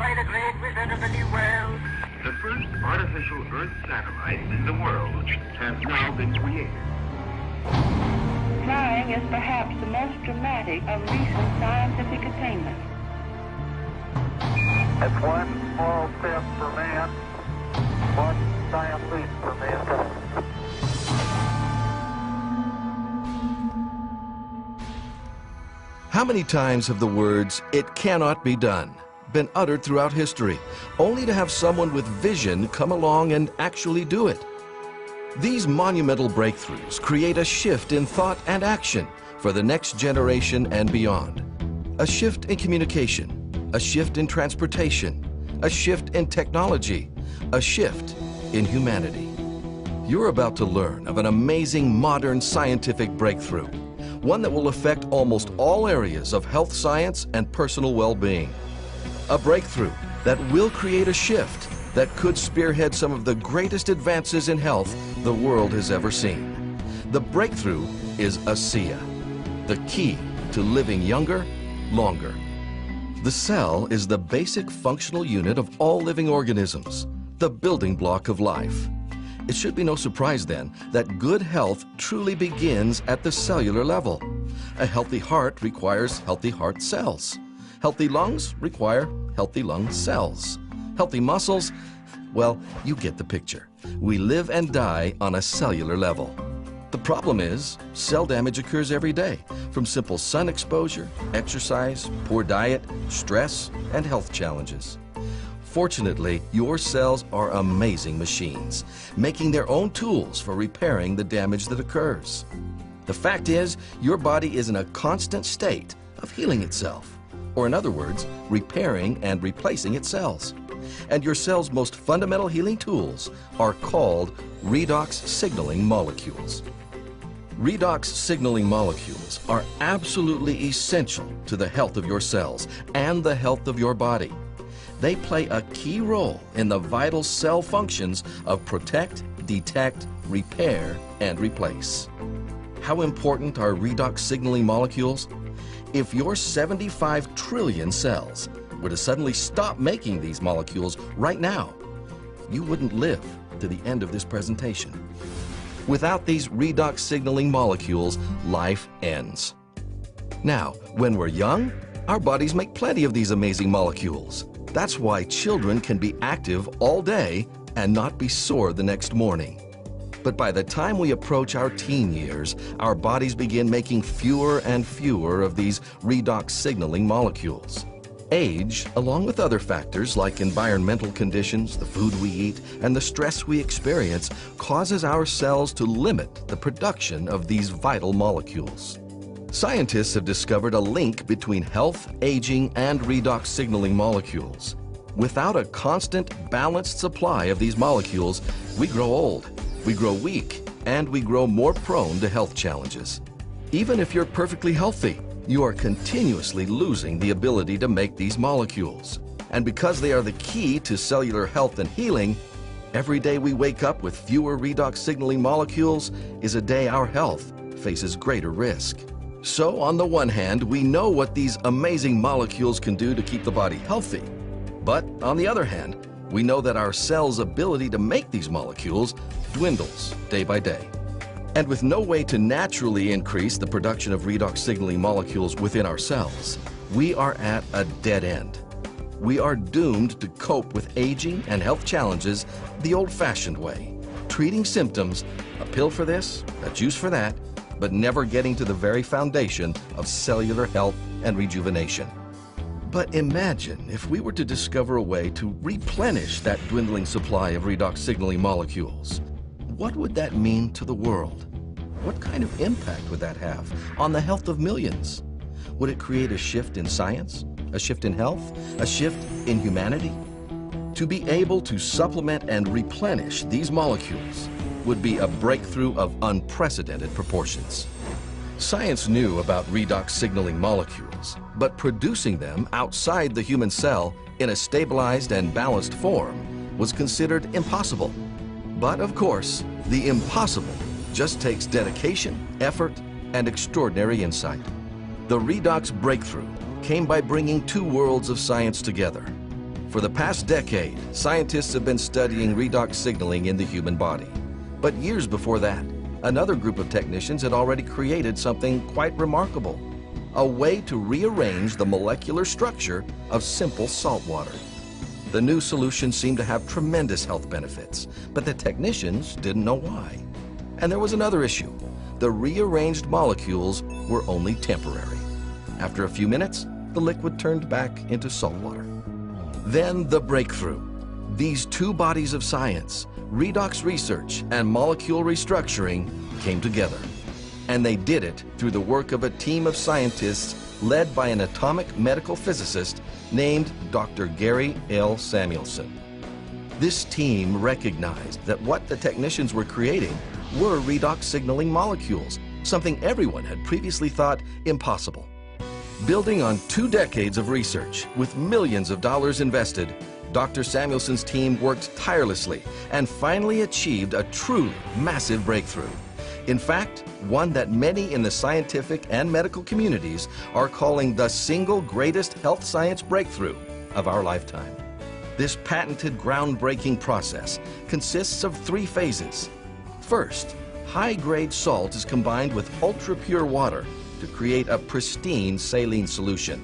by the great wizard of the New World. The first artificial Earth satellite in the world has now been created. Flying is perhaps the most dramatic of recent scientific attainments. It's one small step for man, one giant leap for mankind. How many times have the words, "It cannot be done," been uttered throughout history, only to have someone with vision come along and actually do it? These monumental breakthroughs create a shift in thought and action for the next generation and beyond. A shift in communication, a shift in transportation, a shift in technology, a shift in humanity. You're about to learn of an amazing modern scientific breakthrough, one that will affect almost all areas of health science and personal well-being. A breakthrough that will create a shift that could spearhead some of the greatest advances in health the world has ever seen. The breakthrough is ASEA, the key to living younger, longer. The cell is the basic functional unit of all living organisms, the building block of life. It should be no surprise then that good health truly begins at the cellular level. A healthy heart requires healthy heart cells. Healthy lungs require healthy lung cells. Healthy muscles, well, you get the picture. We live and die on a cellular level. The problem is, cell damage occurs every day, from simple sun exposure, exercise, poor diet, stress, and health challenges. Fortunately, your cells are amazing machines, making their own tools for repairing the damage that occurs. The fact is, your body is in a constant state of healing itself, or in other words, repairing and replacing its cells. And your cell's most fundamental healing tools are called redox signaling molecules. Redox signaling molecules are absolutely essential to the health of your cells and the health of your body. They play a key role in the vital cell functions of protect, detect, repair, and replace. How important are redox signaling molecules? If your 75 trillion cells were to suddenly stop making these molecules right now, you wouldn't live to the end of this presentation. Without these redox signaling molecules, life ends. Now, when we're young, our bodies make plenty of these amazing molecules. That's why children can be active all day and not be sore the next morning. But by the time we approach our teen years, our bodies begin making fewer and fewer of these redox signaling molecules. Age, along with other factors like environmental conditions, the food we eat, and the stress we experience, causes our cells to limit the production of these vital molecules. Scientists have discovered a link between health, aging, and redox signaling molecules. Without a constant, balanced supply of these molecules, we grow old, we grow weak, and we grow more prone to health challenges. Even if you're perfectly healthy, you are continuously losing the ability to make these molecules. And because they are the key to cellular health and healing, every day we wake up with fewer redox signaling molecules is a day our health faces greater risk. So on the one hand, we know what these amazing molecules can do to keep the body healthy. But on the other hand, we know that our cells' ability to make these molecules dwindles day by day. And with no way to naturally increase the production of redox signaling molecules within our cells, we are at a dead end. We are doomed to cope with aging and health challenges the old-fashioned way, treating symptoms, a pill for this, a juice for that, but never getting to the very foundation of cellular health and rejuvenation. But imagine if we were to discover a way to replenish that dwindling supply of redox signaling molecules. What would that mean to the world? What kind of impact would that have on the health of millions? Would it create a shift in science, a shift in health, a shift in humanity? To be able to supplement and replenish these molecules would be a breakthrough of unprecedented proportions. Science knew about redox signaling molecules, but producing them outside the human cell in a stabilized and balanced form was considered impossible. But of course, the impossible just takes dedication, effort, and extraordinary insight. The redox breakthrough came by bringing two worlds of science together. For the past decade, scientists have been studying redox signaling in the human body. But years before that, another group of technicians had already created something quite remarkable: a way to rearrange the molecular structure of simple salt water. The new solution seemed to have tremendous health benefits, but the technicians didn't know why. And there was another issue. The rearranged molecules were only temporary. After a few minutes, the liquid turned back into salt water. Then the breakthrough. These two bodies of science, redox research and molecule restructuring, came together. And they did it through the work of a team of scientists led by an atomic medical physicist named Dr. Gary L. Samuelson. This team recognized that what the technicians were creating were redox signaling molecules, something everyone had previously thought impossible. Building on 2 decades of research with millions of dollars invested, Dr. Samuelson's team worked tirelessly and finally achieved a truly massive breakthrough. In fact, one that many in the scientific and medical communities are calling the single greatest health science breakthrough of our lifetime. This patented groundbreaking process consists of 3 phases. First, high-grade salt is combined with ultra-pure water to create a pristine saline solution.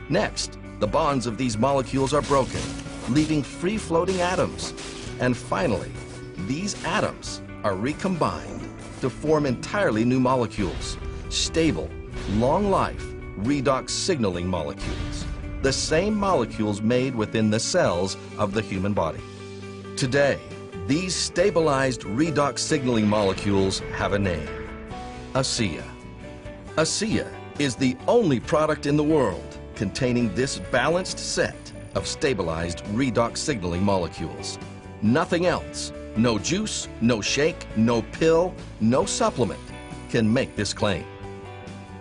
Next, the bonds of these molecules are broken, leaving free-floating atoms. And finally, these atoms are recombined to form entirely new molecules, stable, long-life, redox signaling molecules, the same molecules made within the cells of the human body. Today, these stabilized redox signaling molecules have a name: ASEA. ASEA is the only product in the world containing this balanced set of stabilized redox signaling molecules. Nothing else, no juice, no shake, no pill, no supplement can make this claim.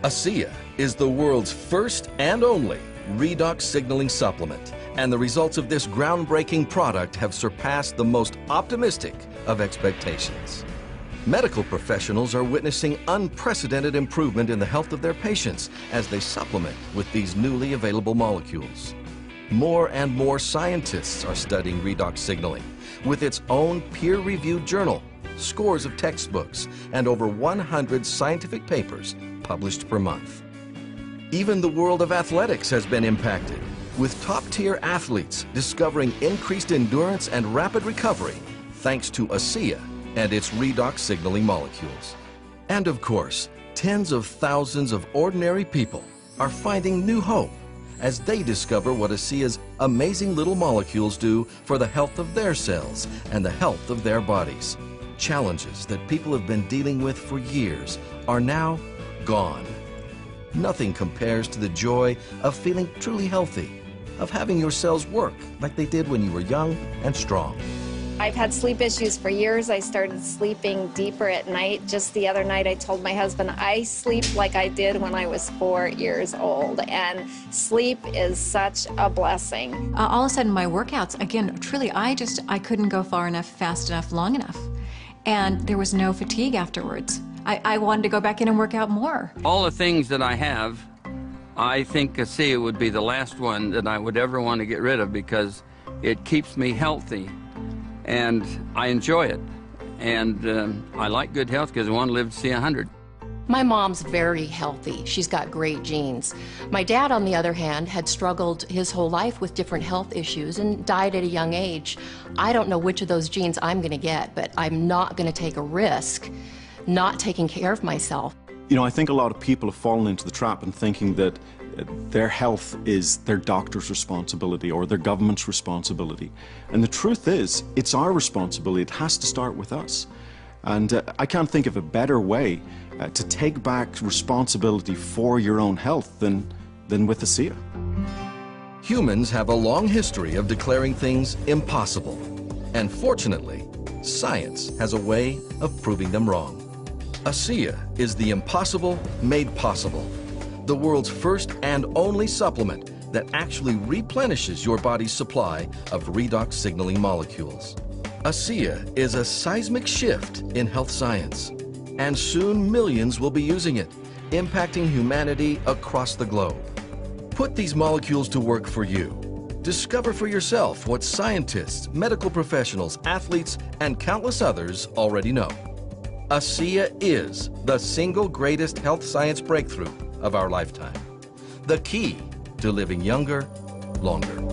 ASEA is the world's first and only redox signaling supplement, and the results of this groundbreaking product have surpassed the most optimistic of expectations. Medical professionals are witnessing unprecedented improvement in the health of their patients as they supplement with these newly available molecules. More and more scientists are studying redox signaling with its own peer-reviewed journal, scores of textbooks, and over 100 scientific papers published per month. Even the world of athletics has been impacted, with top-tier athletes discovering increased endurance and rapid recovery thanks to ASEA and its redox signaling molecules. And of course, tens of thousands of ordinary people are finding new hope as they discover what ASEA's amazing little molecules do for the health of their cells and the health of their bodies. Challenges that people have been dealing with for years are now gone. Nothing compares to the joy of feeling truly healthy, of having your cells work like they did when you were young and strong. I've had sleep issues for years. I started sleeping deeper at night. Just the other night I told my husband I sleep like I did when I was 4 years old, and sleep is such a blessing. All of a sudden my workouts, again, truly I couldn't go far enough, fast enough, long enough. And there was no fatigue afterwards. I wanted to go back in and work out more. All the things that I have, I think ASEA would be the last one that I would ever want to get rid of, because it keeps me healthy and I enjoy it. And I like good health because I want to live to see 100. My mom's very healthy. She's got great genes. My dad, on the other hand, had struggled his whole life with different health issues and died at a young age. I don't know which of those genes I'm going to get, but I'm not going to take a risk not taking care of myself. You know, I think a lot of people have fallen into the trap in thinking that their health is their doctor's responsibility or their government's responsibility. And the truth is, it's our responsibility. It has to start with us. And I can't think of a better way to take back responsibility for your own health than with ASEA. Humans have a long history of declaring things impossible. And fortunately, science has a way of proving them wrong. ASEA is the impossible made possible. The world's first and only supplement that actually replenishes your body's supply of redox signaling molecules. ASEA is a seismic shift in health science, and soon millions will be using it, impacting humanity across the globe. Put these molecules to work for you. Discover for yourself what scientists, medical professionals, athletes, and countless others already know. ASEA is the single greatest health science breakthrough of our lifetime. The key to living younger, longer.